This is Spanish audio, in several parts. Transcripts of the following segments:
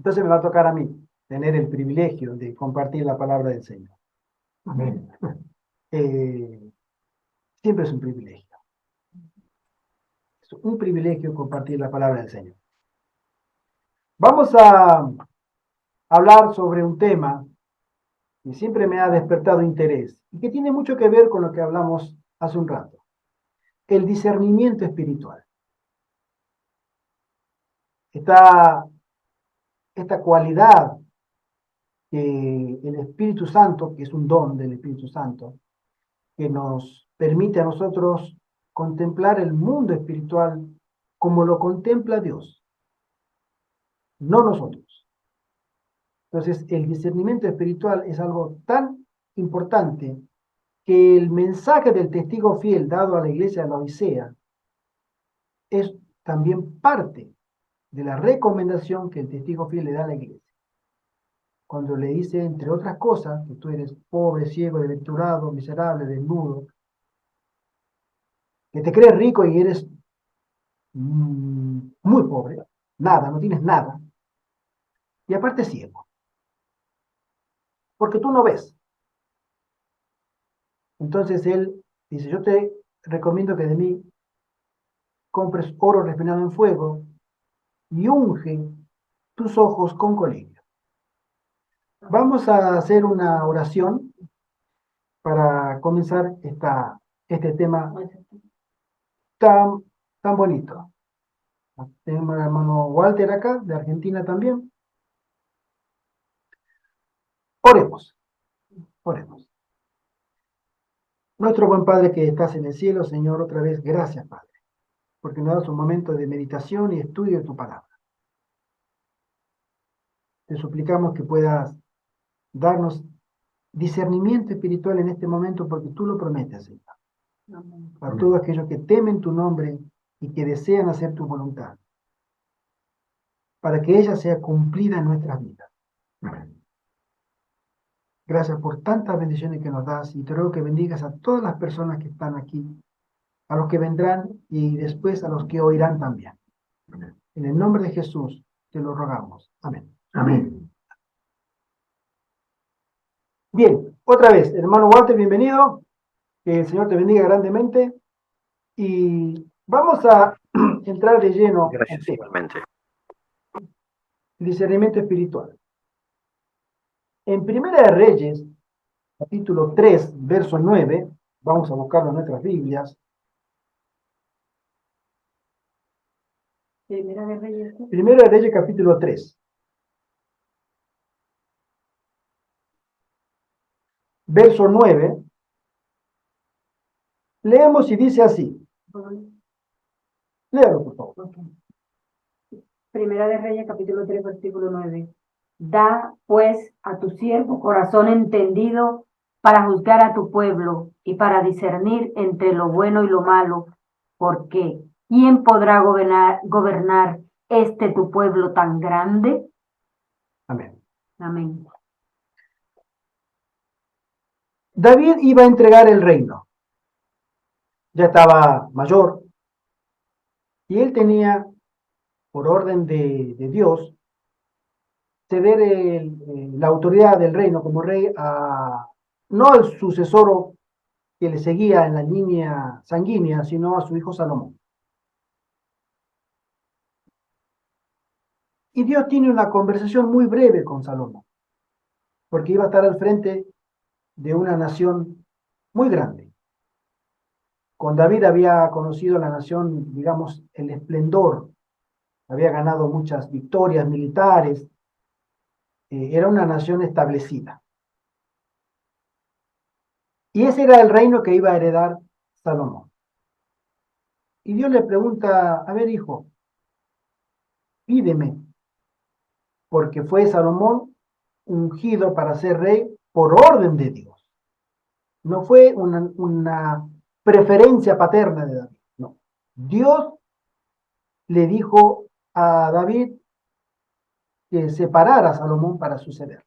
Entonces me va a tocar a mí tener el privilegio de compartir la palabra del Señor. Amén. Eh, Siempre es un privilegio. Es un privilegio compartir la palabra del Señor. Vamos a hablar sobre un tema que siempre me ha despertado interés y que tiene mucho que ver con lo que hablamos hace un rato, el discernimiento espiritual. Esta cualidad que el Espíritu Santo, que es un don del Espíritu Santo, que nos permite a nosotros contemplar el mundo espiritual como lo contempla Dios, no nosotros. Entonces, el discernimiento espiritual es algo tan importante que el mensaje del testigo fiel dado a la iglesia de la Odisea es también parte de la recomendación que el testigo fiel le da a la iglesia. Cuando le dice, entre otras cosas, que tú eres pobre, ciego, desventurado, miserable, desnudo, que te crees rico y eres muy pobre, nada, no tienes nada, y aparte ciego, porque tú no ves. Entonces él dice, yo te recomiendo que de mí compres oro refinado en fuego y unge tus ojos con colirio. Vamos a hacer una oración para comenzar este tema tan, tan bonito. Tenemos al hermano Walter acá, de Argentina también. Oremos, oremos. Nuestro buen Padre que estás en el cielo, Señor, otra vez, gracias, Padre, porque nos das un momento de meditación y estudio de tu palabra. Te suplicamos que puedas darnos discernimiento espiritual en este momento, porque tú lo prometes, Señor. A todos aquellos que temen tu nombre y que desean hacer tu voluntad, para que ella sea cumplida en nuestras vidas. Gracias por tantas bendiciones que nos das y te ruego que bendigas a todas las personas que están aquí, a los que vendrán y después a los que oirán también. En el nombre de Jesús te lo rogamos. Amén. Amén. Bien, otra vez, hermano Walter, bienvenido. Que el Señor te bendiga grandemente. Y vamos a entrar de lleno al Gracias tema, igualmente. discernimiento espiritual. En Primera de Reyes, capítulo 3, verso 9, vamos a buscarlo en nuestras Biblias. Primera de Reyes, capítulo 3, verso 9, leemos y dice así. Léalo, por favor. Okay. Primera de Reyes, capítulo 3, versículo 9. Da, pues, a tu siervo corazón entendido para juzgar a tu pueblo y para discernir entre lo bueno y lo malo, porque ¿quién podrá gobernar este tu pueblo tan grande? Amén. Amén. David iba a entregar el reino. Ya estaba mayor y él tenía, por orden de Dios, ceder la autoridad del reino como rey a no al sucesor que le seguía en la línea sanguínea, sino a su hijo Salomón. Y Dios tiene una conversación muy breve con Salomón, porque iba a estar al frente de una nación muy grande. Con David había conocido la nación, digamos, el esplendor, había ganado muchas victorias militares, era una nación establecida. Y ese era el reino que iba a heredar Salomón. Y Dios le pregunta, a ver, hijo, pídeme, porque fue Salomón ungido para ser rey por orden de Dios. No fue una preferencia paterna de David, no. Dios le dijo a David que separara a Salomón para sucederle.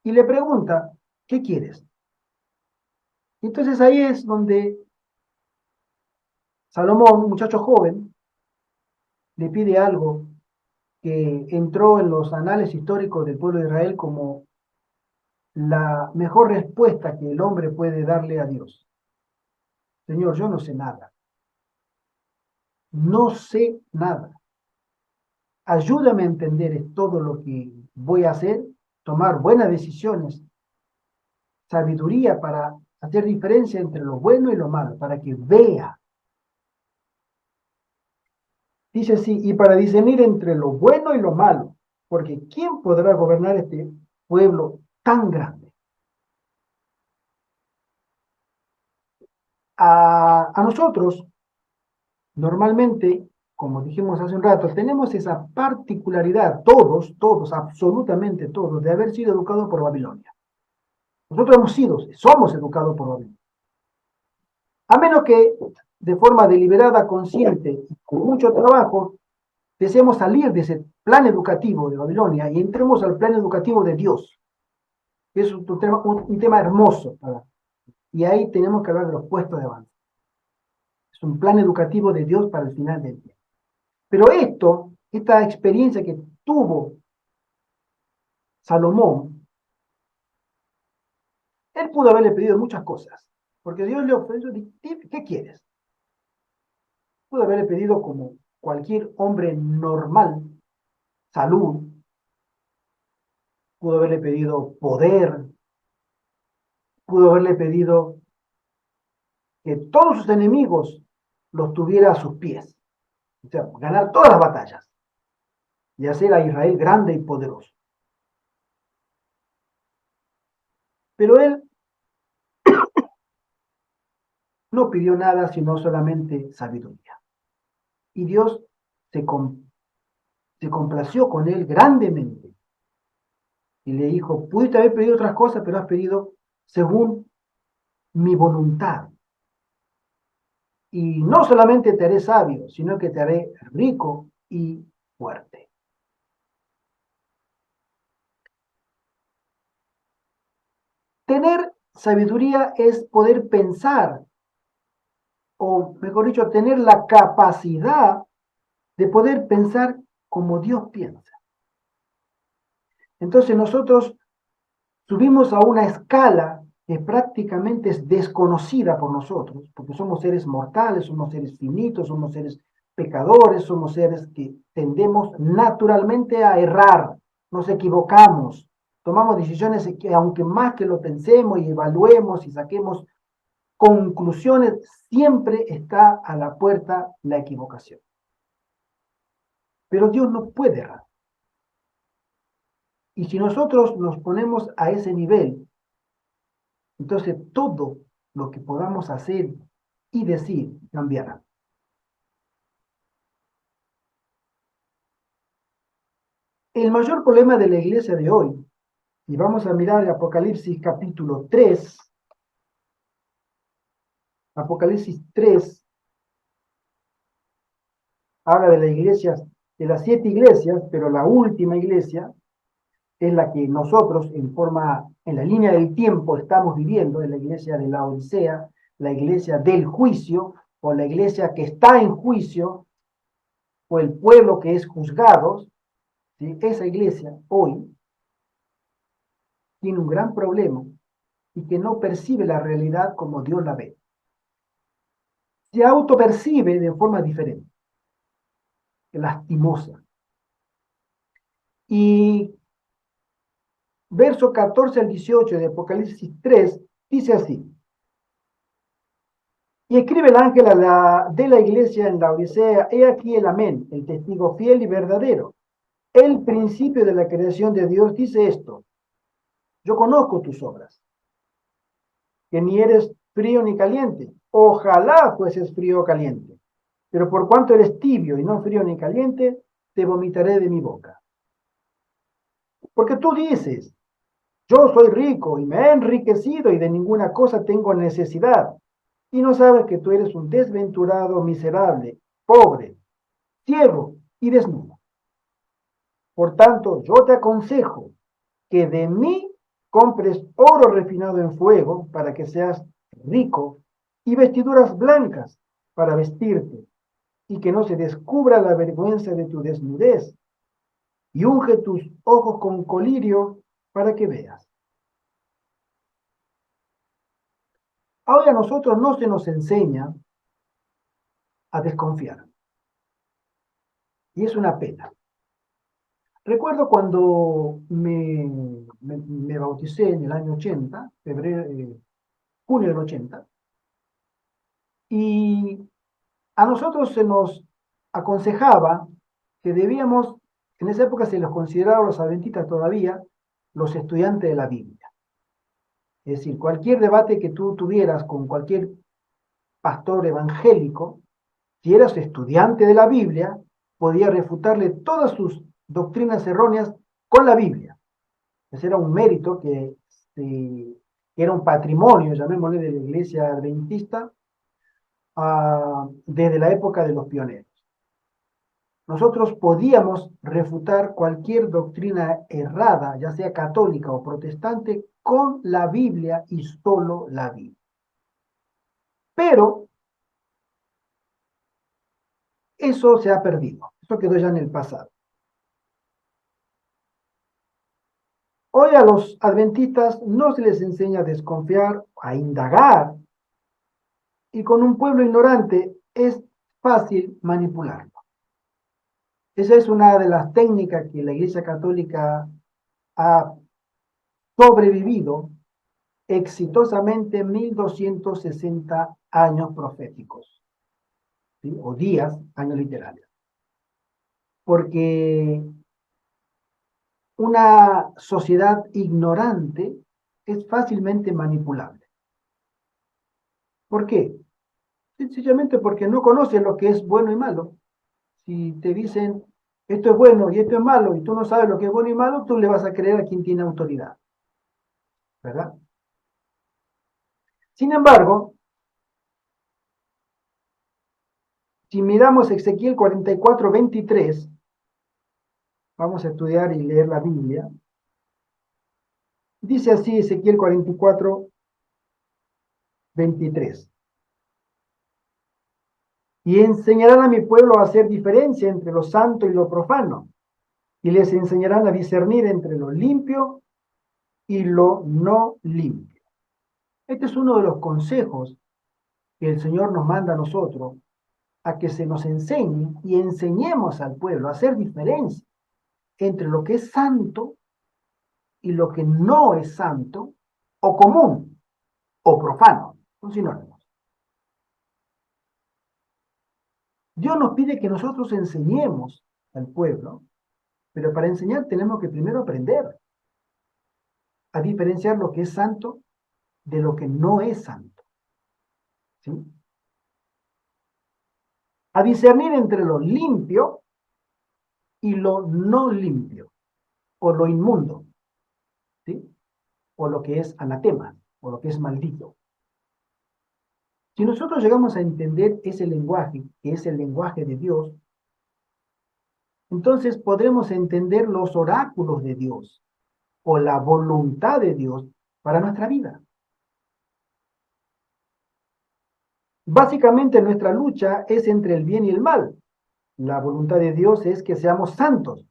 Y le pregunta, ¿qué quieres? Entonces ahí es donde Salomón, un muchacho joven, le pide algo que entró en los anales históricos del pueblo de Israel como la mejor respuesta que el hombre puede darle a Dios. Señor, yo no sé nada. No sé nada. Ayúdame a entender todo lo que voy a hacer, tomar buenas decisiones, sabiduría para hacer diferencia entre lo bueno y lo malo, para que vea. Dice así, y para discernir entre lo bueno y lo malo, porque ¿quién podrá gobernar este pueblo tan grande? A nosotros, normalmente, como dijimos hace un rato, tenemos esa particularidad, todos, absolutamente todos, de haber sido educados por Babilonia. Nosotros somos educados por Babilonia. A menos que de forma deliberada, consciente y con mucho trabajo, deseemos salir de ese plan educativo de Babilonia y entremos al plan educativo de Dios. Es un tema hermoso. Y ahí tenemos que hablar de los puestos de avance. Es un plan educativo de Dios para el final del día. Pero esta experiencia que tuvo Salomón, él pudo haberle pedido muchas cosas, porque Dios le ofreció, ¿qué quieres? Pudo haberle pedido como cualquier hombre normal, salud, pudo haberle pedido poder, pudo haberle pedido que todos sus enemigos los tuviera a sus pies, o sea, ganar todas las batallas y hacer a Israel grande y poderoso. Pero él no pidió nada sino solamente sabiduría. Y Dios se, se complació con él grandemente y le dijo, pudiste haber pedido otras cosas, pero has pedido según mi voluntad. Y no solamente te haré sabio, sino que te haré rico y fuerte. Tener sabiduría es poder pensar, o mejor dicho, tener la capacidad de poder pensar como Dios piensa. Entonces nosotros subimos a una escala que prácticamente es desconocida por nosotros, porque somos seres mortales, somos seres finitos, somos seres pecadores, somos seres que tendemos naturalmente a errar, nos equivocamos, tomamos decisiones que aunque más que lo pensemos y evaluemos y saquemos conclusiones, siempre está a la puerta la equivocación. Pero Dios no puede errar. Y si nosotros nos ponemos a ese nivel, entonces todo lo que podamos hacer y decir cambiará. El mayor problema de la iglesia de hoy, y vamos a mirar el Apocalipsis capítulo 3, Apocalipsis 3 habla de la iglesia, de las 7 iglesias, pero la última iglesia es la que nosotros en la línea del tiempo estamos viviendo, es la iglesia de la Odisea, la iglesia del juicio, o la iglesia que está en juicio, o el pueblo que es juzgado. ¿Sí? Esa iglesia hoy tiene un gran problema y que no percibe la realidad como Dios la ve. Se autopercibe de forma diferente, lastimosa. Y verso 14 al 18 de Apocalipsis 3 dice así. Y escribe el ángel de la iglesia en la Odisea, he aquí el amén, el testigo fiel y verdadero. El principio de la creación de Dios dice esto. Yo conozco tus obras, que ni eres frío ni caliente. Ojalá fueses frío o caliente. Pero por cuanto eres tibio y no frío ni caliente, te vomitaré de mi boca. Porque tú dices, yo soy rico y me he enriquecido y de ninguna cosa tengo necesidad. Y no sabes que tú eres un desventurado, miserable, pobre, ciego y desnudo. Por tanto, yo te aconsejo que de mí compres oro refinado en fuego para que seas rico y vestiduras blancas para vestirte y que no se descubra la vergüenza de tu desnudez y unge tus ojos con colirio para que veas. Ahora a nosotros no se nos enseña a desconfiar. Y es una pena. Recuerdo cuando me bauticé en el año 80, junio del 80, y a nosotros se nos aconsejaba que debíamos, en esa época se los consideraba los adventistas todavía, los estudiantes de la Biblia. Es decir, cualquier debate que tú tuvieras con cualquier pastor evangélico, si eras estudiante de la Biblia, podía refutarle todas sus doctrinas erróneas con la Biblia. Ese era un mérito que era un patrimonio, llamémosle, de la iglesia adventista desde la época de los pioneros. Nosotros podíamos refutar cualquier doctrina errada, ya sea católica o protestante, con la Biblia y solo la Biblia. Pero eso se ha perdido, eso quedó ya en el pasado. Hoy a los adventistas no se les enseña a desconfiar, a indagar, y con un pueblo ignorante es fácil manipularlo. Esa es una de las técnicas que la Iglesia Católica ha sobrevivido exitosamente 1260 años proféticos, ¿sí? O días, años literales. Porque una sociedad ignorante es fácilmente manipulable. ¿Por qué? Sencillamente porque no conocen lo que es bueno y malo. Si te dicen esto es bueno y esto es malo y tú no sabes lo que es bueno y malo, tú le vas a creer a quien tiene autoridad, ¿verdad? Sin embargo, si miramos Ezequiel 44:23, vamos a estudiar y leer la Biblia. Dice así Ezequiel 44:23. Y enseñarán a mi pueblo a hacer diferencia entre lo santo y lo profano, y les enseñarán a discernir entre lo limpio y lo no limpio. Este es uno de los consejos que el Señor nos manda a nosotros, a que se nos enseñe y enseñemos al pueblo a hacer diferencia entre lo que es santo y lo que no es santo, o común, o profano. Son sinónimos. Dios nos pide que nosotros enseñemos al pueblo, pero para enseñar tenemos que primero aprender a diferenciar lo que es santo de lo que no es santo, ¿sí? A discernir entre lo limpio y lo no limpio, o lo inmundo, ¿sí? O lo que es anatema, o lo que es maldito. Si nosotros llegamos a entender ese lenguaje, que es el lenguaje de Dios, entonces podremos entender los oráculos de Dios o la voluntad de Dios para nuestra vida. Básicamente nuestra lucha es entre el bien y el mal. La voluntad de Dios es que seamos santos.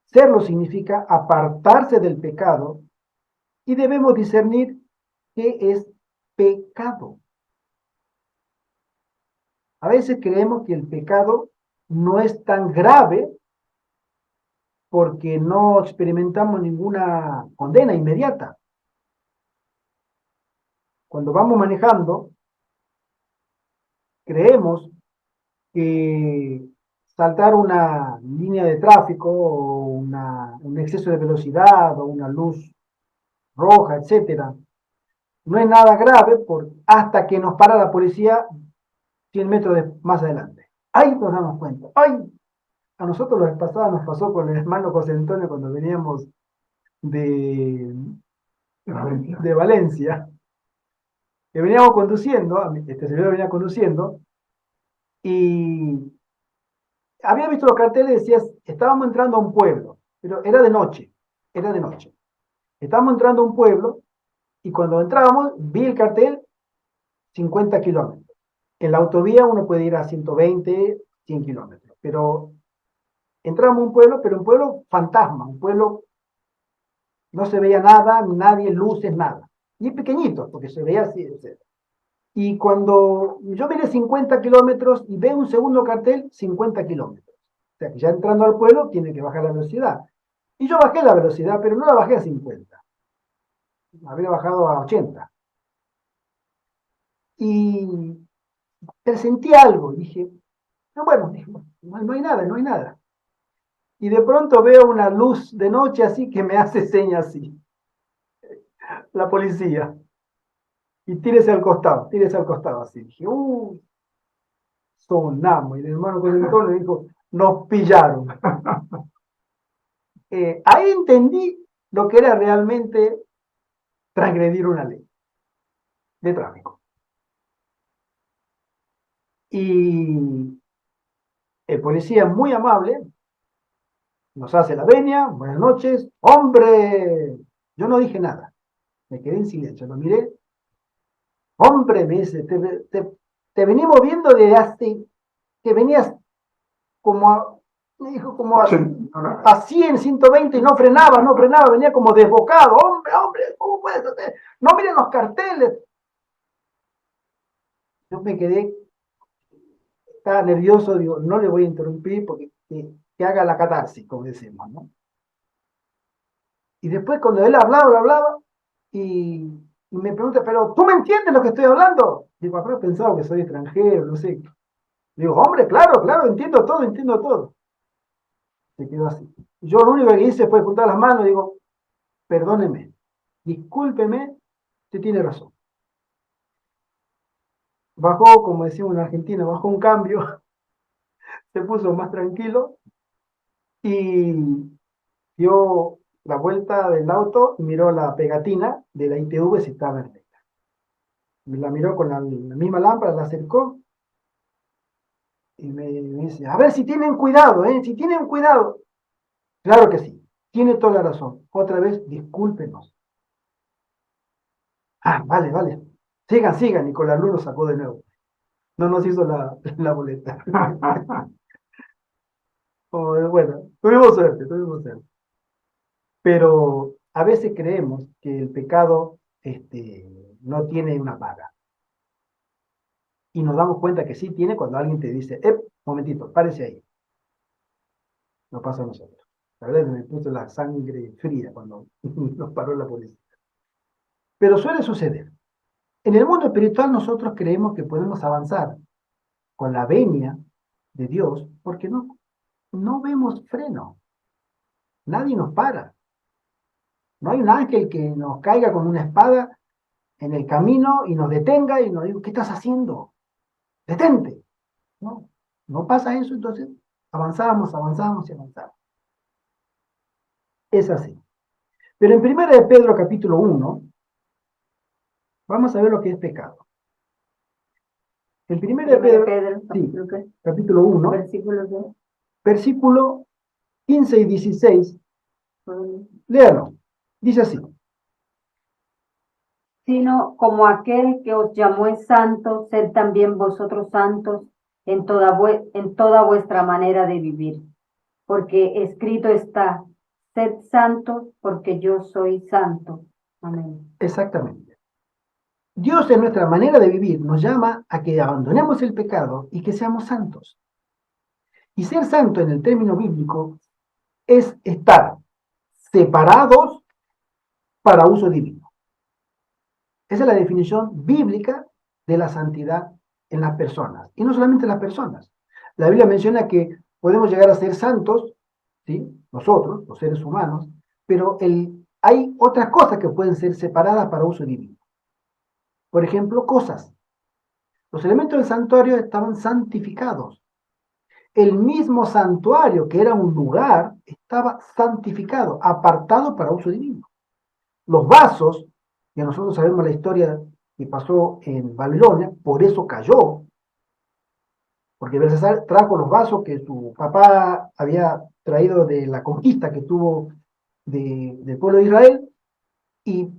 Serlo significa apartarse del pecado y debemos discernir qué es pecado. A veces creemos que el pecado no es tan grave porque no experimentamos ninguna condena inmediata. Cuando vamos manejando, creemos que saltar una línea de tráfico o un exceso de velocidad o una luz roja, etcétera, no es nada grave hasta que nos para la policía 100 metros más adelante. Ahí nos damos cuenta. ¡Ay! A nosotros la vez pasada nos pasó con el hermano José Antonio cuando veníamos de, Valencia. de Valencia, que veníamos conduciendo, este servidor venía conduciendo, y había visto los carteles y decías, estábamos entrando a un pueblo, pero era de noche, era de noche. Estábamos entrando a un pueblo y cuando entrábamos vi el cartel 50 kilómetros. En la autovía uno puede ir a 120, 100 kilómetros, pero entramos a un pueblo, pero un pueblo fantasma, un pueblo no se veía nada, nadie, luces, nada. Y es pequeñito, porque se veía así. O sea. Y cuando yo miré 50 kilómetros y veo un segundo cartel, 50 kilómetros. O sea que ya entrando al pueblo tiene que bajar la velocidad. Y yo bajé la velocidad, pero no la bajé a 50. Habría bajado a 80. Y presentí algo. Dije, pero bueno, dije, no hay nada, no hay nada. Y de pronto veo una luz de noche así que me hace señas así. La policía. Y tírese al costado así. Dije, sonamos. Y el hermano conductor le dijo, nos pillaron. Ahí entendí lo que era realmente transgredir una ley de tráfico. Y el policía muy amable nos hace la venia, buenas noches, hombre. Yo no dije nada, me quedé en silencio, lo miré. Hombre, me dice, te venimos viendo desde hace que venías como a, me dijo como a 100, 120 y no frenaba, venía como desbocado. Hombre, ¿cómo puedes hacer? No miren los carteles. Yo me quedé, estaba nervioso, digo, no le voy a interrumpir porque que haga la catarsis, como decimos, ¿no? Y después cuando él hablaba, y me pregunta, pero ¿tú me entiendes lo que estoy hablando? Digo, habrá pensado que soy extranjero, no sé. Digo, hombre, claro, entiendo todo. Se quedó así. Yo lo único que hice fue juntar las manos y digo, perdóneme, discúlpeme, usted tiene razón. Bajó, como decimos en Argentina, bajó un cambio, se puso más tranquilo y dio la vuelta del auto y miró la pegatina de la ITV si estaba en regla. La miró con la misma lámpara, la acercó y me dice, a ver si tienen cuidado, si tienen cuidado. Claro que sí, tiene toda la razón. Otra vez, discúlpenos. Ah, vale. Sigan, y con la luz lo sacó de nuevo. No nos hizo la boleta. Bueno, tuvimos suerte. Pero a veces creemos que el pecado no tiene una paga. Y nos damos cuenta que sí tiene cuando alguien te dice, momentito, párese ahí. No pasa a nosotros. La verdad es que me puso la sangre fría cuando nos paró la policía. Pero suele suceder. En el mundo espiritual nosotros creemos que podemos avanzar con la venia de Dios porque no vemos freno. Nadie nos para. No hay un ángel que nos caiga con una espada en el camino y nos detenga y nos diga, ¿qué estás haciendo? Detente. No pasa eso, entonces avanzamos. Es así. Pero en 1 Pedro capítulo 1, vamos a ver lo que es pecado. En 1 Pedro, sí, capítulo 1, versículo 15 y 16, léalo. Dice así. Sino como aquel que os llamó es santo, sed también vosotros santos en toda vuestra manera de vivir. Porque escrito está, sed santos porque yo soy santo. Amén. Exactamente. Dios en nuestra manera de vivir nos llama a que abandonemos el pecado y que seamos santos. Y ser santo en el término bíblico es estar separados para uso divino. Esa es la definición bíblica de la santidad en las personas. Y no solamente en las personas. La Biblia menciona que podemos llegar a ser santos, ¿sí? Nosotros, los seres humanos, pero hay otras cosas que pueden ser separadas para uso divino. Por ejemplo, cosas. Los elementos del santuario estaban santificados. El mismo santuario, que era un lugar, estaba santificado, apartado para uso divino. Los vasos, que nosotros sabemos la historia que pasó en Babilonia, por eso cayó, porque Belsasar trajo los vasos que su papá había traído de la conquista que tuvo del pueblo de Israel, y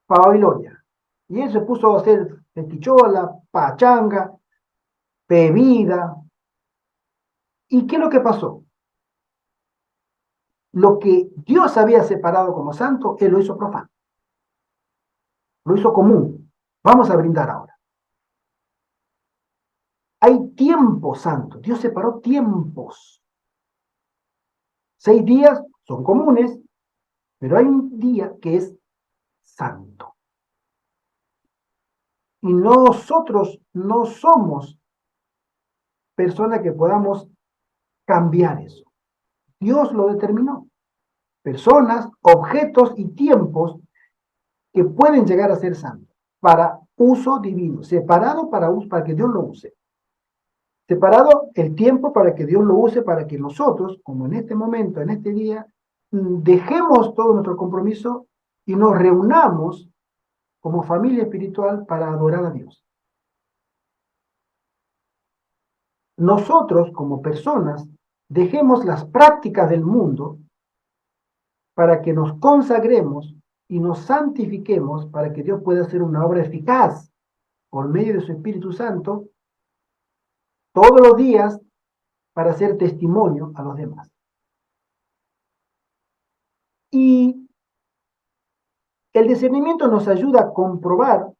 para Babilonia. Y él se puso a hacer festichola, pachanga, bebida, ¿Y qué es lo que pasó? Lo que Dios había separado como santo, Él lo hizo profano. Lo hizo común. Vamos a brindar ahora. Hay tiempo santo. Dios separó tiempos. 6 días son comunes, pero hay un día que es santo. Y nosotros no somos personas que podamos cambiar eso. Dios lo determinó. Personas, objetos y tiempos que pueden llegar a ser santos para uso divino, separado para que Dios lo use. Separado el tiempo para que Dios lo use, para que nosotros, como en este momento, en este día, dejemos todo nuestro compromiso y nos reunamos como familia espiritual para adorar a Dios. Nosotros, como personas, dejemos las prácticas del mundo para que nos consagremos y nos santifiquemos para que Dios pueda hacer una obra eficaz por medio de su Espíritu Santo todos los días para hacer testimonio a los demás. Y el discernimiento nos ayuda a comprobar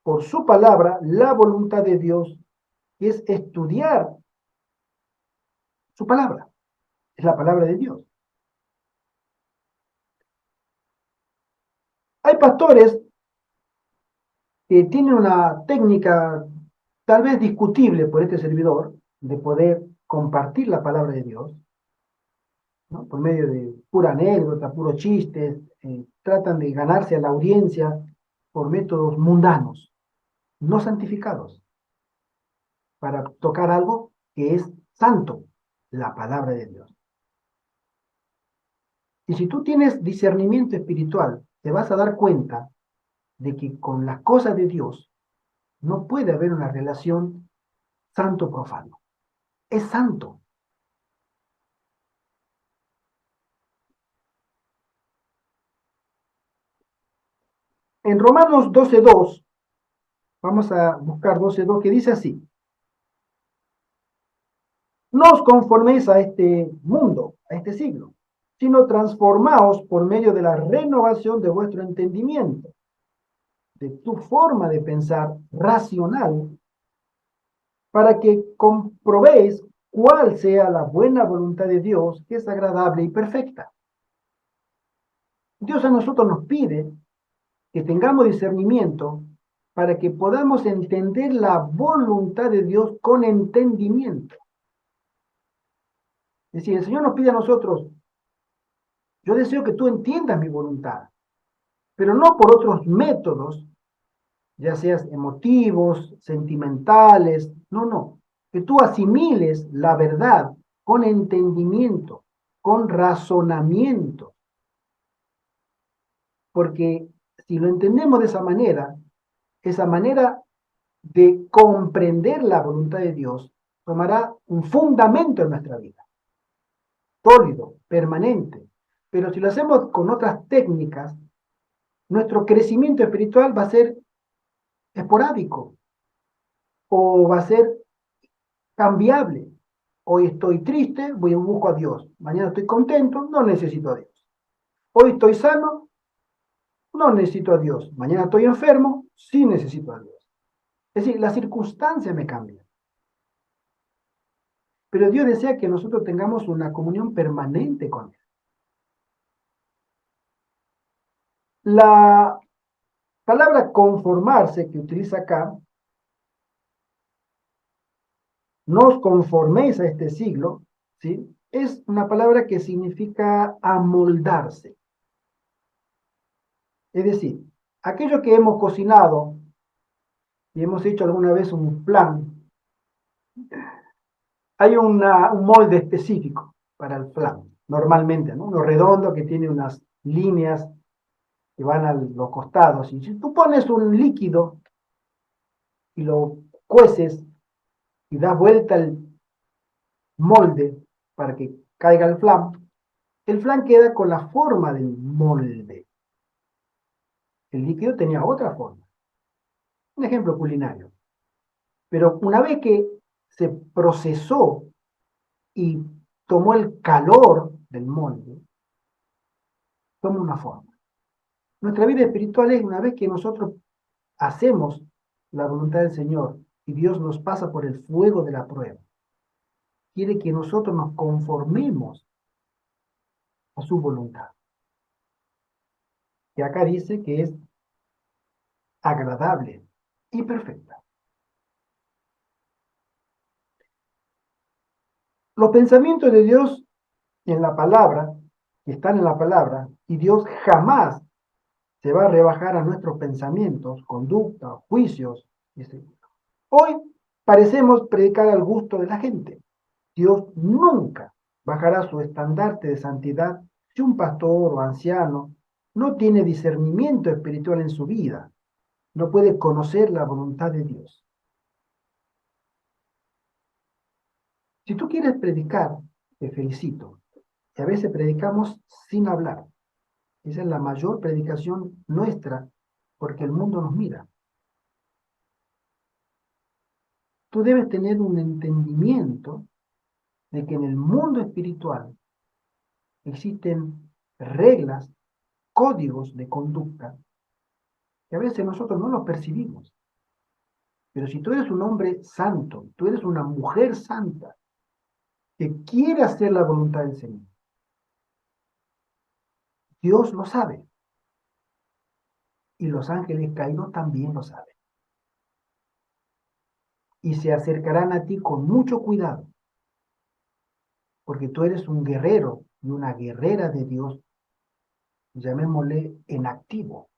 por su palabra la voluntad de Dios, que es estudiar su palabra. Es la palabra de Dios. Hay pastores que tienen una técnica tal vez discutible por este servidor de poder compartir la palabra de Dios, ¿no? Por medio de pura anécdota, puros chistes, tratan de ganarse a la audiencia por métodos mundanos, no santificados, para tocar algo que es santo, la palabra de Dios. Y si tú tienes discernimiento espiritual, te vas a dar cuenta de que con las cosas de Dios no puede haber una relación santo-profano. Es santo. En Romanos 12:2, vamos a buscar 12:2, que dice así: no os conforméis a este mundo, a este siglo, sino transformaos por medio de la renovación de vuestro entendimiento, de tu forma de pensar racional, para que comprobéis cuál sea la buena voluntad de Dios, que es agradable y perfecta. Dios a nosotros nos pide que tengamos discernimiento para que podamos entender la voluntad de Dios con entendimiento. Es decir, el Señor nos pide a nosotros: yo deseo que tú entiendas mi voluntad, pero no por otros métodos, ya seas emotivos, sentimentales, no, que tú asimiles la verdad con entendimiento, con razonamiento, porque si lo entendemos de esa manera de comprender la voluntad de Dios tomará un fundamento en nuestra vida, sólido, permanente. Pero si lo hacemos con otras técnicas, nuestro crecimiento espiritual va a ser esporádico o va a ser cambiable. Hoy estoy triste, voy y busco a Dios. Mañana estoy contento, no necesito a Dios. Hoy estoy sano, no necesito a Dios. Mañana estoy enfermo, sí necesito a Dios. Es decir, las circunstancias me cambian. Pero Dios desea que nosotros tengamos una comunión permanente con Él. La palabra conformarse que utiliza acá, no os conforméis a este siglo, ¿sí? Es una palabra que significa amoldarse. Es decir, aquello que hemos cocinado y hemos hecho alguna vez un flan, hay un molde específico para el flan, normalmente, ¿no? Uno redondo que tiene unas líneas que van a los costados. Y si tú pones un líquido y lo cueces y das vuelta el molde para que caiga el flan queda con la forma del molde. El líquido tenía otra forma. Un ejemplo culinario. Pero una vez que se procesó y tomó el calor del molde, toma una forma. Nuestra vida espiritual es una vez que nosotros hacemos la voluntad del Señor y Dios nos pasa por el fuego de la prueba. Quiere que nosotros nos conformemos a su voluntad. Y acá dice que es agradable y perfecta. Los pensamientos de Dios en la palabra, que están en la palabra, y Dios jamás se va a rebajar a nuestros pensamientos, conducta, juicios, etc. Hoy parecemos predicar al gusto de la gente. Dios nunca bajará su estandarte de santidad si un pastor o anciano no tiene discernimiento espiritual en su vida, no puede conocer la voluntad de Dios. Si tú quieres predicar, te felicito. Y a veces predicamos sin hablar. Esa es la mayor predicación nuestra, porque el mundo nos mira. Tú debes tener un entendimiento de que en el mundo espiritual existen reglas, códigos de conducta, que a veces nosotros no los percibimos. Pero si tú eres un hombre santo, tú eres una mujer santa, que quiere hacer la voluntad del Señor, Dios lo sabe. Y los ángeles caídos también lo saben. Y se acercarán a ti con mucho cuidado, porque tú eres un guerrero y una guerrera de Dios, llamémosle en activo.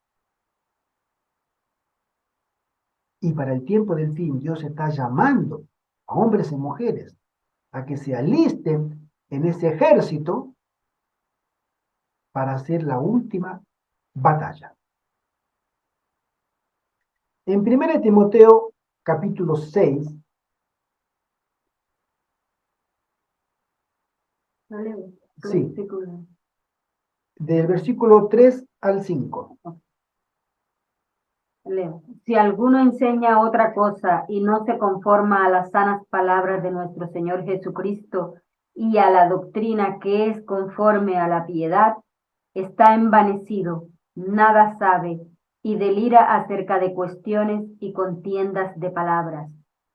Y para el tiempo del fin, Dios está llamando a hombres y mujeres a que se alisten en ese ejército para hacer la última batalla. En 1 Timoteo capítulo 6, sí, del versículo 3 al 5. Leo. Si alguno enseña otra cosa y no se conforma a las sanas palabras de nuestro Señor Jesucristo y a la doctrina que es conforme a la piedad, está envanecido, nada sabe y delira acerca de cuestiones y contiendas de palabras,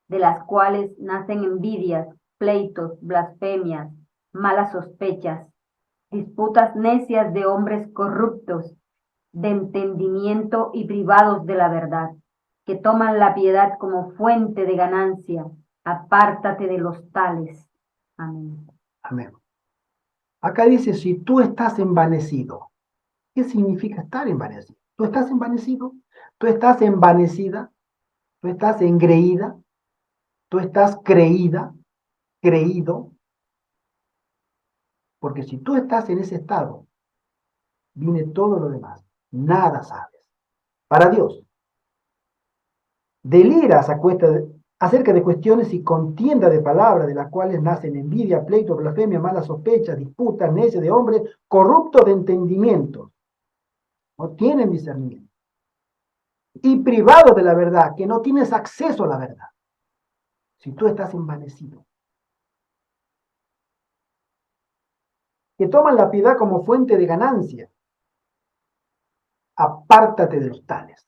de las cuales nacen envidias, pleitos, blasfemias, malas sospechas, disputas necias de hombres corruptos, de entendimiento y privados de la verdad, que toman la piedad como fuente de ganancia. Apártate de los tales. Amén. Amén. Acá dice, si tú estás envanecido, ¿qué significa estar envanecido? ¿Tú estás envanecido? ¿Tú estás envanecida? ¿Tú estás engreída? ¿Tú estás creída? ¿Creído? Porque si tú estás en ese estado, viene todo lo demás. Nada sabes. Para Dios. Deliras acerca de cuestiones y contienda de palabras, de las cuales nacen envidia, pleito, blasfemia, malas sospechas, disputas, necias de hombres, corruptos de entendimiento. No tienen discernimiento. Y privados de la verdad, que no tienes acceso a la verdad. Si tú estás envanecido. Que toman la piedad como fuente de ganancia. Apártate de los tales.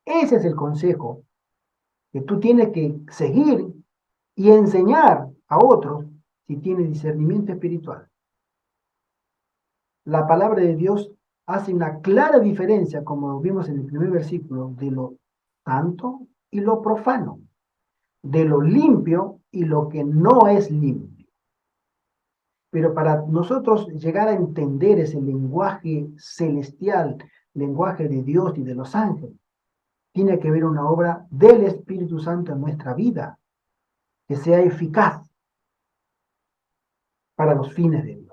Ese es el consejo que tú tienes que seguir y enseñar a otros si tienes discernimiento espiritual. La palabra de Dios hace una clara diferencia, como vimos en el primer versículo, de lo santo y lo profano, de lo limpio y lo que no es limpio. Pero para nosotros llegar a entender ese lenguaje celestial, lenguaje de Dios y de los ángeles, tiene que haber una obra del Espíritu Santo en nuestra vida, que sea eficaz para los fines de Dios.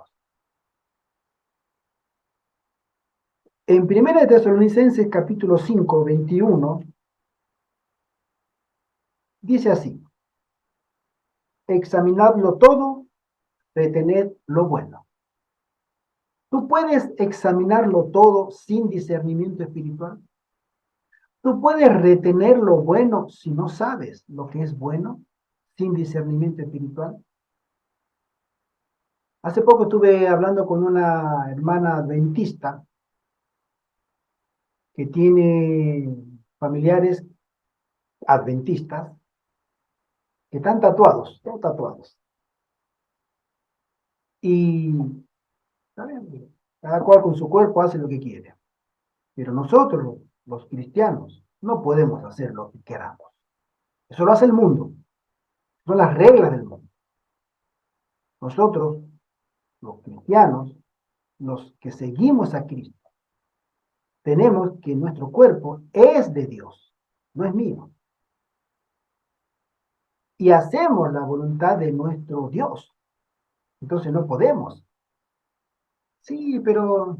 En 1 Tesalonicenses capítulo 5, 21, dice así, examinadlo todo, retened lo bueno. ¿Tú puedes examinarlo todo sin discernimiento espiritual? ¿Tú puedes retener lo bueno si no sabes lo que es bueno? sin discernimiento espiritual. Hace poco estuve hablando con una hermana adventista que tiene familiares adventistas que están tatuados, todos tatuados. Y está bien, cada cual con su cuerpo hace lo que quiere. Pero nosotros, los cristianos, no podemos hacer lo que queramos. Eso lo hace el mundo. Son las reglas del mundo. Nosotros, los cristianos, los que seguimos a Cristo, tenemos que nuestro cuerpo es de Dios, no es mío. Y hacemos la voluntad de nuestro Dios. Entonces no podemos. Sí, pero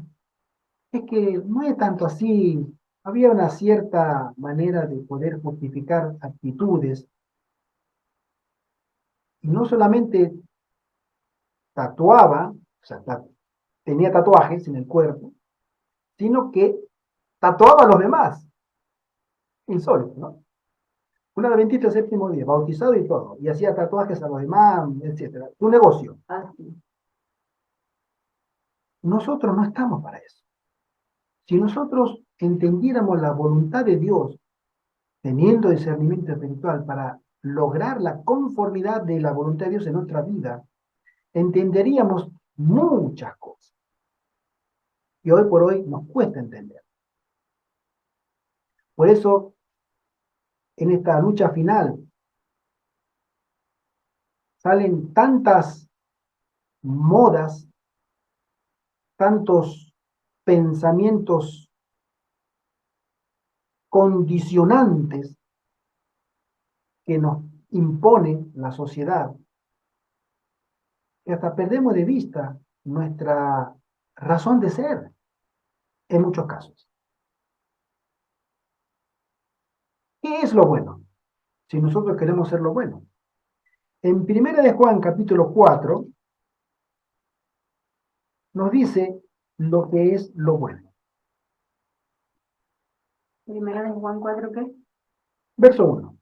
es que no es tanto así. Había una cierta manera de poder justificar actitudes. Y no solamente tatuaba, o sea, tenía tatuajes en el cuerpo, sino que tatuaba a los demás. Insólito, ¿no? Un adventista el séptimo día, bautizado y todo, y hacía tatuajes a los demás, etcétera. Un negocio. Nosotros no estamos para eso. Si nosotros entendiéramos la voluntad de Dios, teniendo discernimiento espiritual para lograr la conformidad de la voluntad de Dios en nuestra vida, entenderíamos muchas cosas. Y hoy por hoy nos cuesta entender. Por eso, en esta lucha final, salen tantas modas, tantos pensamientos condicionantes que nos impone la sociedad, que hasta perdemos de vista nuestra razón de ser en muchos casos. ¿Qué es lo bueno? Si nosotros queremos ser lo bueno. En 1 de Juan, capítulo 4, nos dice lo que es lo bueno. Primera de Juan 4, ¿qué? Verso 1.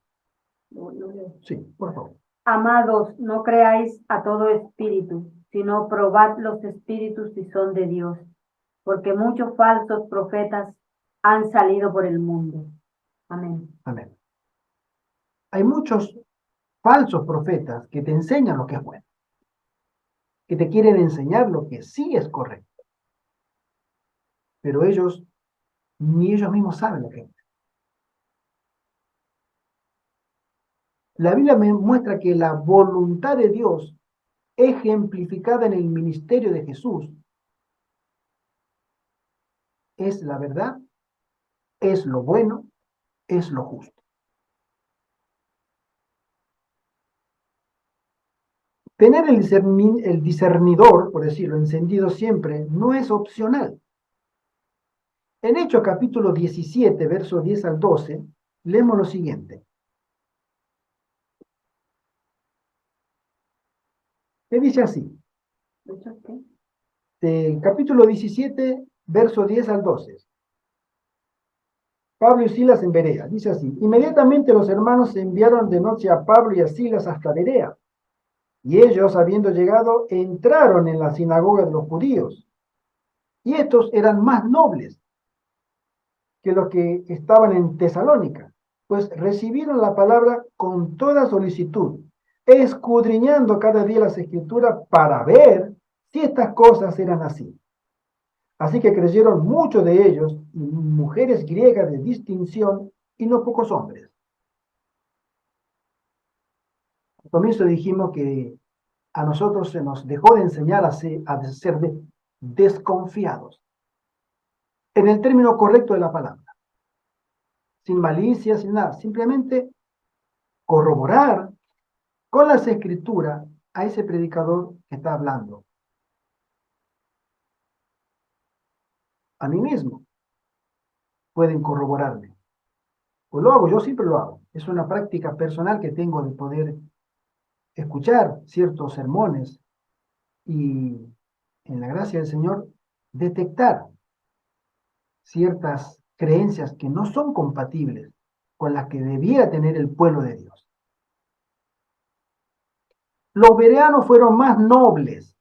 Lo leo. Sí, por favor. Amados, no creáis a todo espíritu, sino probad los espíritus si son de Dios, porque muchos falsos profetas han salido por el mundo. Amén. Amén. Hay muchos falsos profetas que te enseñan lo que es bueno, que te quieren enseñar lo que sí es correcto, pero ellos ni ellos mismos saben lo que es. La Biblia me muestra que la voluntad de Dios, ejemplificada en el ministerio de Jesús, es la verdad, es lo bueno, es lo justo. Tener el discernidor, por decirlo, encendido siempre, no es opcional. En Hechos capítulo 17, versos 10 al 12, leemos lo siguiente. Que dice así, capítulo 17, verso 10 al 12. Pablo y Silas en Berea, dice así, inmediatamente los hermanos enviaron de noche a Pablo y a Silas hasta Berea, y ellos, habiendo llegado, entraron en la sinagoga de los judíos, y estos eran más nobles que los que estaban en Tesalónica, pues recibieron la palabra con toda solicitud, escudriñando cada día las escrituras para ver si estas cosas eran así. Así que creyeron muchos de ellos, y mujeres griegas de distinción, y no pocos hombres. Al comienzo dijimos que a nosotros se nos dejó de enseñar a ser desconfiados, en el término correcto de la palabra, sin malicia, sin nada, simplemente corroborar con las escrituras a ese predicador que está hablando. A mí mismo pueden corroborarme. Pues lo hago, yo siempre lo hago. Es una práctica personal que tengo de poder escuchar ciertos sermones y, en la gracia del Señor, detectar ciertas creencias que no son compatibles con las que debiera tener el pueblo de Dios. los bereanos fueron más nobles,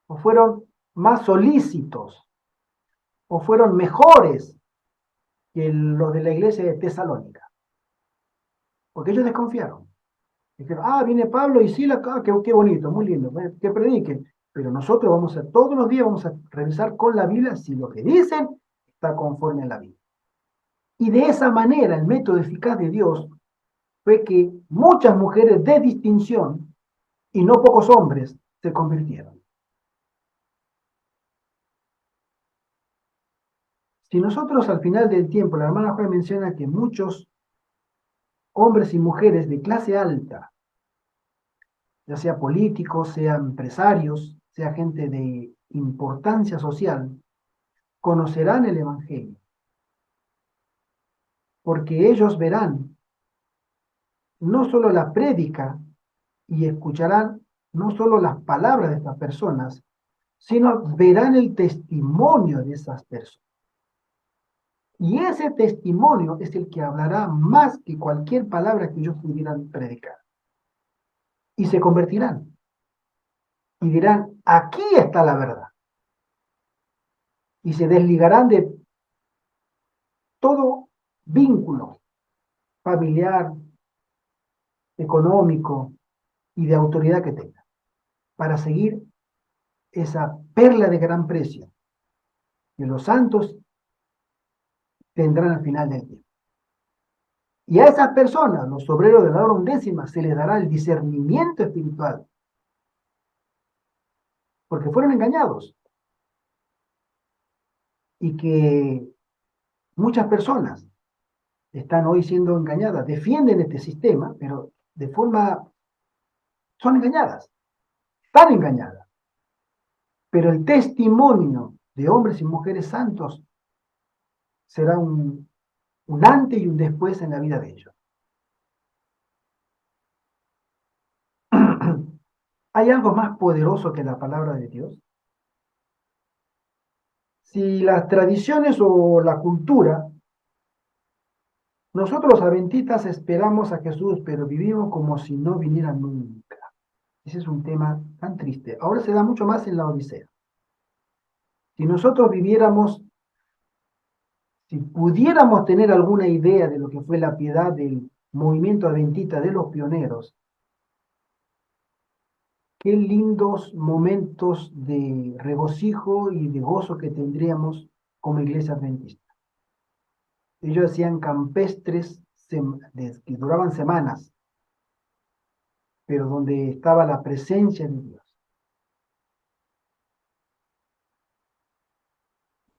o fueron más solícitos, o fueron mejores que los de la iglesia de Tesalónica, porque ellos desconfiaron. Dijeron, viene Pablo y Silas, qué bonito, muy lindo, que prediquen. Pero nosotros todos los días vamos a revisar con la Biblia si lo que dicen está conforme a la Biblia. Y de esa manera, el método eficaz de Dios fue que muchas mujeres de distinción y no pocos hombres se convirtieron. Si nosotros al final del tiempo, la hermana Juan menciona que muchos hombres y mujeres de clase alta, ya sea políticos, sea empresarios, sea gente de importancia social, conocerán el Evangelio, porque ellos verán no solo la prédica y escucharán no solo las palabras de estas personas, sino verán el testimonio de esas personas. Y ese testimonio es el que hablará más que cualquier palabra que ellos pudieran predicar. Y se convertirán. Y dirán, aquí está la verdad. Y se desligarán de todo vínculo familiar, económico y de autoridad que tengan, para seguir esa perla de gran precio que los santos tendrán al final del tiempo. Y a esas personas, los obreros de la hora undécima, se les dará el discernimiento espiritual, porque fueron engañados. Y que muchas personas están hoy siendo engañadas, defienden este sistema, pero son engañadas, están engañadas. Pero el testimonio de hombres y mujeres santos será un antes y un después en la vida de ellos. ¿Hay algo más poderoso que la palabra de Dios? Si las tradiciones o la cultura, nosotros los adventistas esperamos a Jesús, pero vivimos como si no viniera nunca. Ese es un tema tan triste. Ahora se da mucho más en la Odisea. Si nosotros viviéramos, si pudiéramos tener alguna idea de lo que fue la piedad del movimiento adventista de los pioneros, qué lindos momentos de regocijo y de gozo que tendríamos como iglesia adventista. Ellos hacían campestres que duraban semanas, pero donde estaba la presencia de Dios.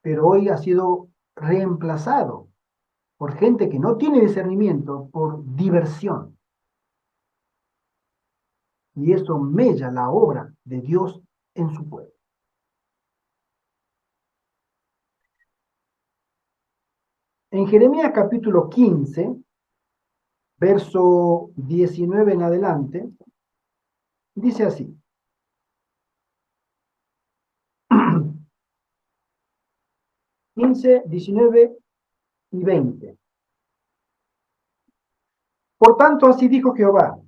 Pero hoy ha sido reemplazado por gente que no tiene discernimiento, por diversión. Y eso mella la obra de Dios en su pueblo. En Jeremías capítulo 15, verso 19 en adelante, dice así. 15, 19 y 20. Por tanto, así dijo Jehová,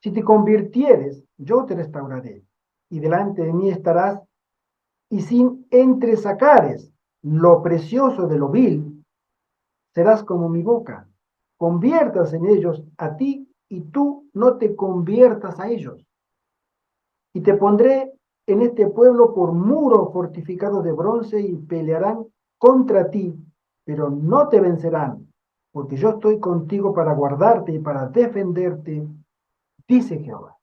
si te convirtieres, yo te restauraré, y delante de mí estarás, y sin entresacares lo precioso de lo vil, serás como mi boca. Conviertas en ellos a ti, y tú no te conviertas a ellos. Y te pondré en este pueblo por muro fortificado de bronce, y pelearán contra ti, pero no te vencerán, porque yo estoy contigo para guardarte y para defenderte, dice Jehová.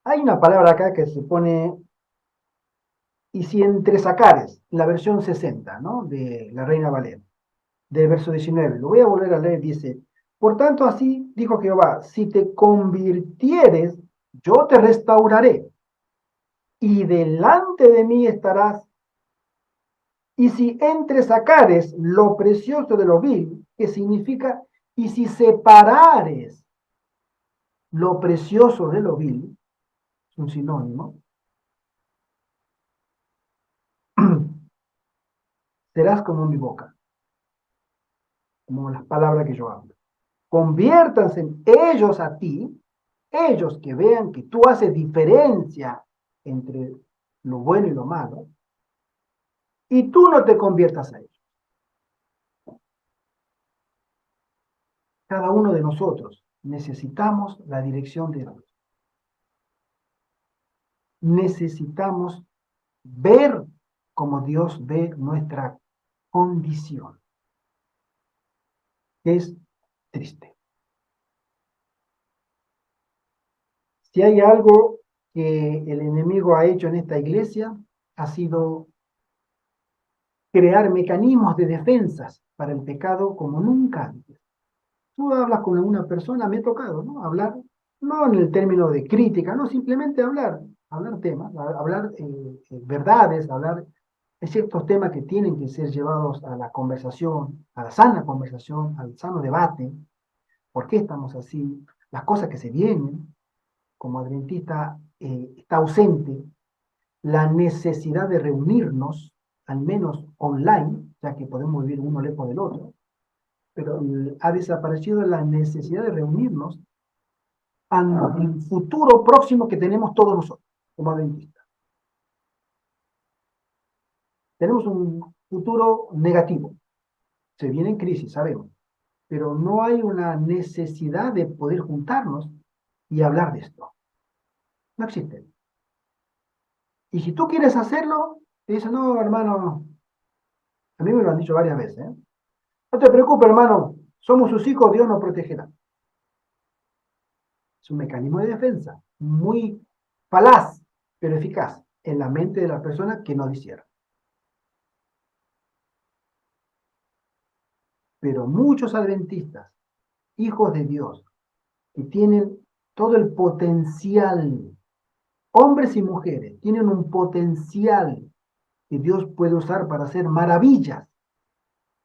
Hay una palabra acá que se pone, y si entresacares, la versión 60, ¿no? De la Reina Valera, del verso 19. Lo voy a volver a leer, dice, por tanto así dijo Jehová, si te convirtieres, yo te restauraré, y delante de mí estarás, y si entresacares lo precioso de lo vil, que significa, y si separares lo precioso de lo vil, es un sinónimo, serás como mi boca, como las palabras que yo hablo. Conviértanse ellos a ti, ellos que vean que tú haces diferencia entre lo bueno y lo malo, y tú no te conviertas a ellos. Cada uno de nosotros necesitamos la dirección de Dios. Necesitamos ver como Dios ve nuestra condición. Es triste. Si hay algo que el enemigo ha hecho en esta iglesia, ha sido crear mecanismos de defensas para el pecado como nunca antes. Tú hablas con una persona, me ha tocado, ¿no? Hablar, no en el término de crítica, no, simplemente hablar temas, hablar verdades, hablar de ciertos temas que tienen que ser llevados a la conversación, a la sana conversación, al sano debate. ¿Por qué estamos así? Las cosas que se vienen, como adventista está ausente la necesidad de reunirnos, al menos online, ya que podemos vivir uno lejos del otro, pero ha desaparecido la necesidad de reunirnos ante el futuro próximo que tenemos todos nosotros, como adventistas. Tenemos un futuro negativo, se viene en crisis, sabemos, pero no hay una necesidad de poder juntarnos y hablar de esto. No existe. Y si tú quieres hacerlo, te dicen, no, hermano, a mí me lo han dicho varias veces, ¿eh? No te preocupes, hermano, somos sus hijos, Dios nos protegerá. Es un mecanismo de defensa muy falaz, pero eficaz en la mente de la persona que no discierne. Pero muchos adventistas, hijos de Dios, que tienen todo el potencial, hombres y mujeres, tienen un potencial que Dios puede usar para hacer maravillas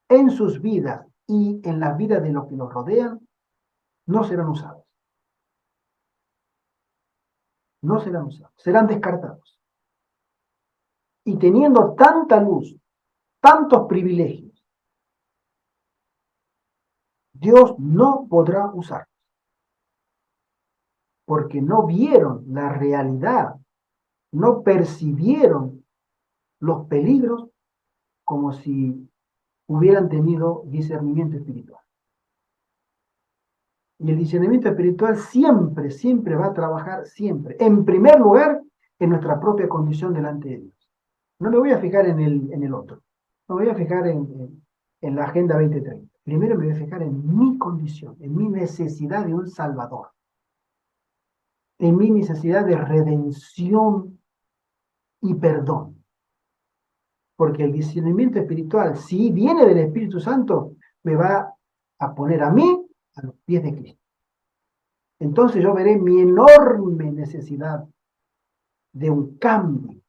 en sus vidas y en la vida de los que los rodean, no serán usados. No serán usados, serán descartados. Y teniendo tanta luz, tantos privilegios, Dios no podrá usarlos, porque no vieron la realidad, no percibieron los peligros como si hubieran tenido discernimiento espiritual. Y el discernimiento espiritual siempre, siempre va a trabajar, siempre, en primer lugar, en nuestra propia condición delante de Dios. No me voy a fijar en el otro, no me voy a fijar en la Agenda 2030. Primero me voy a fijar en mi condición, en mi necesidad de un Salvador, en mi necesidad de redención y perdón. Porque el discernimiento espiritual, si viene del Espíritu Santo, me va a poner a mí a los pies de Cristo. Entonces yo veré mi enorme necesidad de un cambio.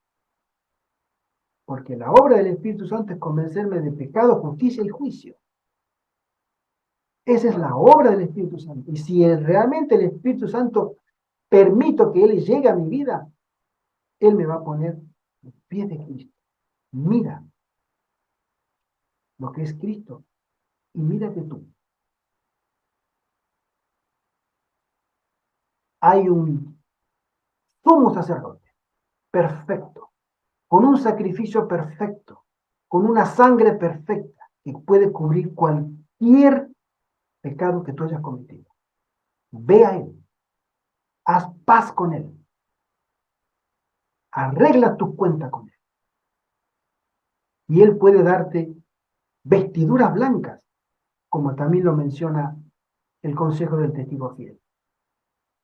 Porque la obra del Espíritu Santo es convencerme de pecado, justicia y juicio. Esa es la obra del Espíritu Santo. Y si realmente el Espíritu Santo permito que Él llegue a mi vida, Él me va a poner a los pies de Cristo. Mira lo que es Cristo y mírate tú. Hay un sumo sacerdote perfecto, con un sacrificio perfecto, con una sangre perfecta que puede cubrir cualquier pecado que tú hayas cometido. Ve a Él, haz paz con Él, arregla tus cuentas con Él. Y Él puede darte vestiduras blancas, como también lo menciona el consejo del testigo fiel.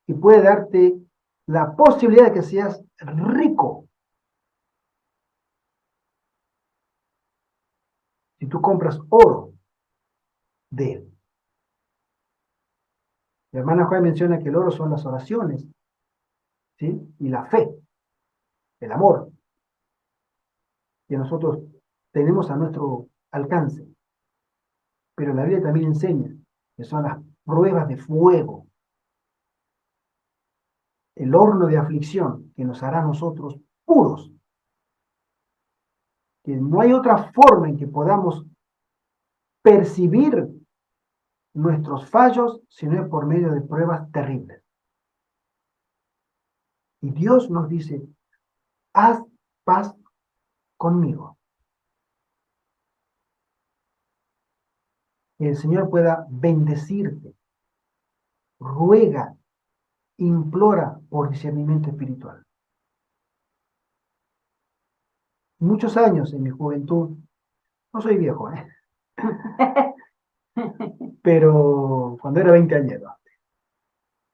Y puede darte la posibilidad de que seas rico. Si tú compras oro de Él. La hermana Juan menciona que el oro son las oraciones, ¿sí? Y la fe, el amor, que nosotros tenemos a nuestro alcance. Pero la Biblia también enseña que son las pruebas de fuego, el horno de aflicción que nos hará a nosotros puros. Que no hay otra forma en que podamos percibir nuestros fallos, sino es por medio de pruebas terribles. Y Dios nos dice, haz paz conmigo. Que el Señor pueda bendecirte. Ruega, implora por discernimiento espiritual. Muchos años en mi juventud, no soy viejo, pero cuando era 20 años,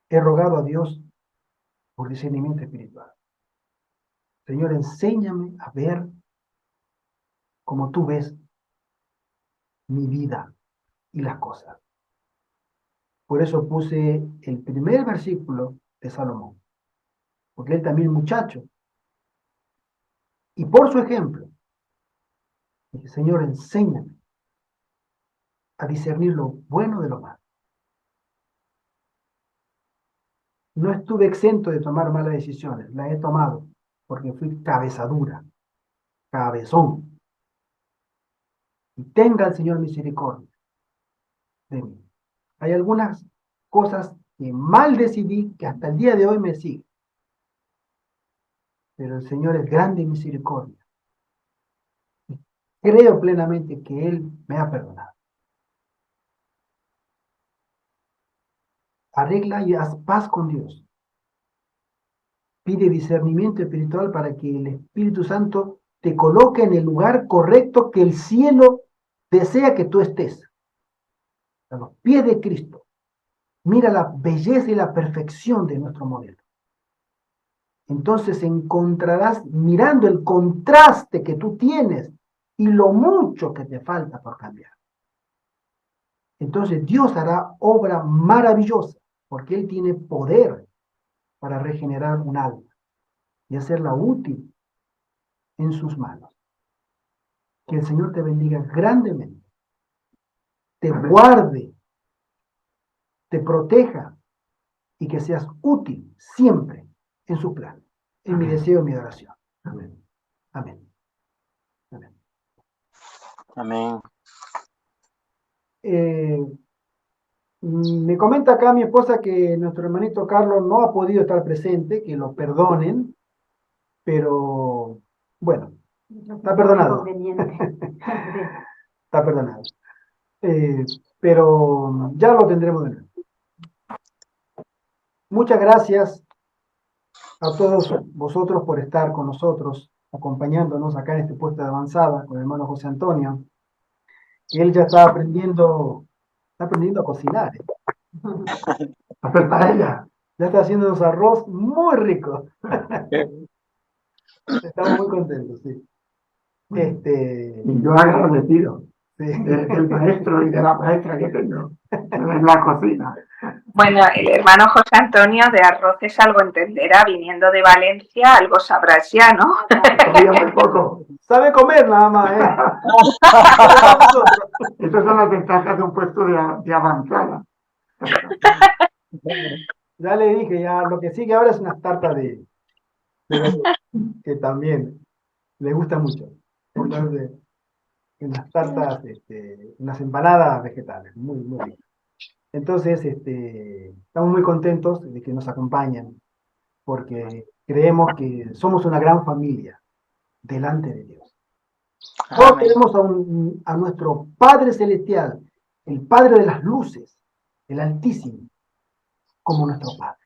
he rogado a Dios por discernimiento espiritual. Señor, enséñame a ver como tú ves mi vida y las cosas. Por eso puse el primer versículo de Salomón, porque él también muchacho. Y por su ejemplo, dije, Señor, enséñame a discernir lo bueno de lo malo. No estuve exento de tomar malas decisiones, las he tomado, porque fui cabezadura, cabezón. Y tenga el Señor misericordia de mí. Hay algunas cosas que mal decidí que hasta el día de hoy me siguen. Pero el Señor es grande en misericordia. Creo plenamente que Él me ha perdonado. Arregla y haz paz con Dios. Pide discernimiento espiritual para que el Espíritu Santo te coloque en el lugar correcto que el cielo desea que tú estés. A los pies de Cristo. Mira la belleza y la perfección de nuestro modelo. Entonces encontrarás mirando el contraste que tú tienes y lo mucho que te falta por cambiar. Entonces Dios hará obra maravillosa porque Él tiene poder para regenerar un alma y hacerla útil en sus manos. Que el Señor te bendiga grandemente, te guarde, te proteja y que seas útil siempre en su plan. Es mi deseo y mi oración. Amén. Amén. Amén. Amén. Me comenta acá mi esposa que nuestro hermanito Carlos no ha podido estar presente, que lo perdonen, pero bueno, está perdonado. Está perdonado. Pero ya lo tendremos de nuevo. Muchas gracias a todos vosotros por estar con nosotros, acompañándonos acá en este puesto de avanzada con el hermano José Antonio. Y él ya está aprendiendo a cocinar. Hacer paella. Ya está haciendo unos arroz muy ricos. Estamos muy contentos, sí. Y yo agradecido Sí. del maestro y de la maestra que tengo en la cocina. Bueno, el hermano José Antonio de arroces algo entenderá, viniendo de Valencia, algo sabrás ya, ¿no? Comía muy poco. Sabe comer nada más, Estas son las ventajas de un puesto de avanzada. Ya le dije, ya lo que sigue ahora es unas tartas de que también le gusta mucho. Entonces, unas tartas, unas empanadas vegetales, muy, muy ricas. Entonces, estamos muy contentos de que nos acompañen, porque creemos que somos una gran familia delante de Dios. Todos Amén. tenemos a nuestro Padre Celestial, el Padre de las luces, el Altísimo, como nuestro Padre.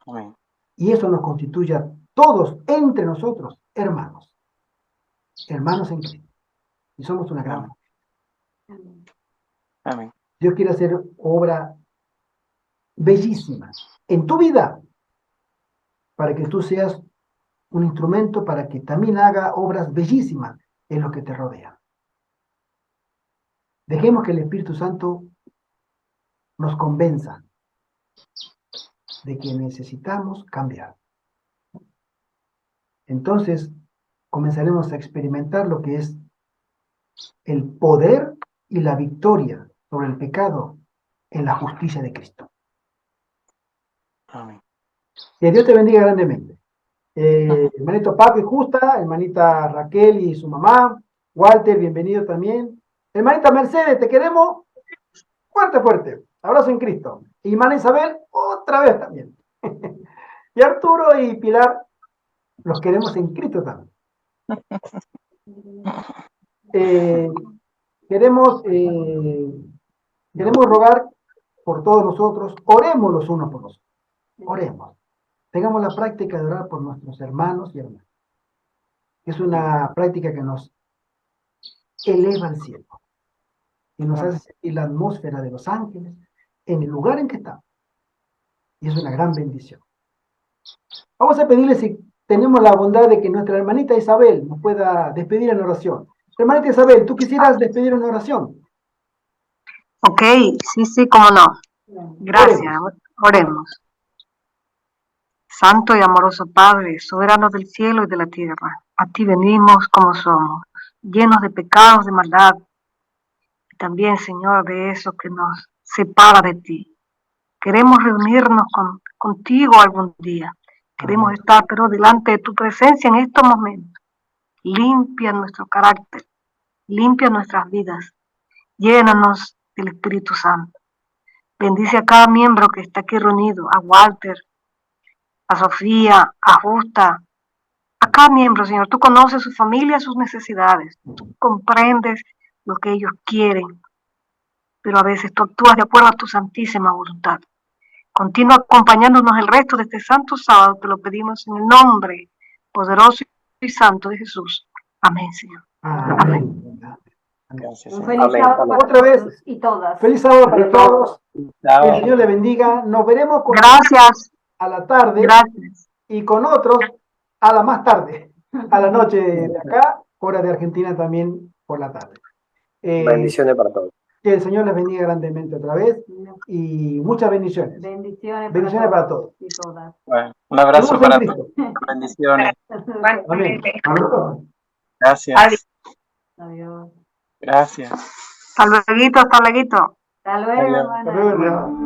Amén. Y eso nos constituye a todos entre nosotros, hermanos. Hermanos en Cristo. Y somos una gran familia. Amén. Dios quiere hacer obra bellísima en tu vida para que tú seas un instrumento para que también haga obras bellísimas en lo que te rodea. Dejemos que el Espíritu Santo nos convenza de que necesitamos cambiar. Entonces comenzaremos a experimentar lo que es el poder y la victoria sobre el pecado en la justicia de Cristo. Amén. Que Dios te bendiga grandemente. Hermanito Paco y Justa, hermanita Raquel y su mamá, Walter, bienvenido también. Hermanita Mercedes, te queremos Fuerte, fuerte. Abrazo en Cristo. Y hermana Isabel, otra vez también. Y Arturo y Pilar, los queremos en Cristo también. Queremos rogar por todos nosotros. Oremos los unos por los otros. Oremos. Tengamos la práctica de orar por nuestros hermanos y hermanas. Es una práctica que nos eleva al cielo. Y nos hace sentir la atmósfera de los ángeles en el lugar en que estamos. Y es una gran bendición. Vamos a pedirle si tenemos la bondad de que nuestra hermanita Isabel nos pueda despedir en oración. Hermanita Isabel, ¿tú quisieras despedir en oración? Ok, sí, cómo no. Gracias, oremos. Santo y amoroso Padre, soberano del cielo y de la tierra, a ti venimos como somos, llenos de pecados, de maldad, y también, Señor, de eso que nos separa de ti. Queremos reunirnos contigo algún día. Queremos estar, pero delante de tu presencia en estos momentos. Limpia nuestro carácter, limpia nuestras vidas, llénanos del Espíritu Santo. Bendice a cada miembro que está aquí reunido, a Walter, a Sofía, a Justa, a cada miembro, Señor. Tú conoces su familia, sus necesidades, tú comprendes lo que ellos quieren, pero a veces tú actúas de acuerdo a tu santísima voluntad. Continúa acompañándonos el resto de este santo sábado, te lo pedimos en el nombre poderoso y santo de Jesús. Amén, Señor. Amén. Gracias, Un Señor. feliz sábado para Otra vez. todos y todas. Feliz sábado para todos. Que Chao. el Señor le bendiga. Nos veremos con Gracias, a la tarde gracias. y con otros a la más tarde, a la noche de acá, hora de Argentina también por la tarde. Bendiciones para todos. Que el Señor les bendiga grandemente otra vez y muchas bendiciones. Bendiciones Para todos. y todas. Bueno, un abrazo Nos vemos para en todos. Cristo. Bendiciones. Amén. Gracias. Adiós. Gracias. Hasta luego. Hasta luego, Adiós. hermana. Hasta luego, hermano.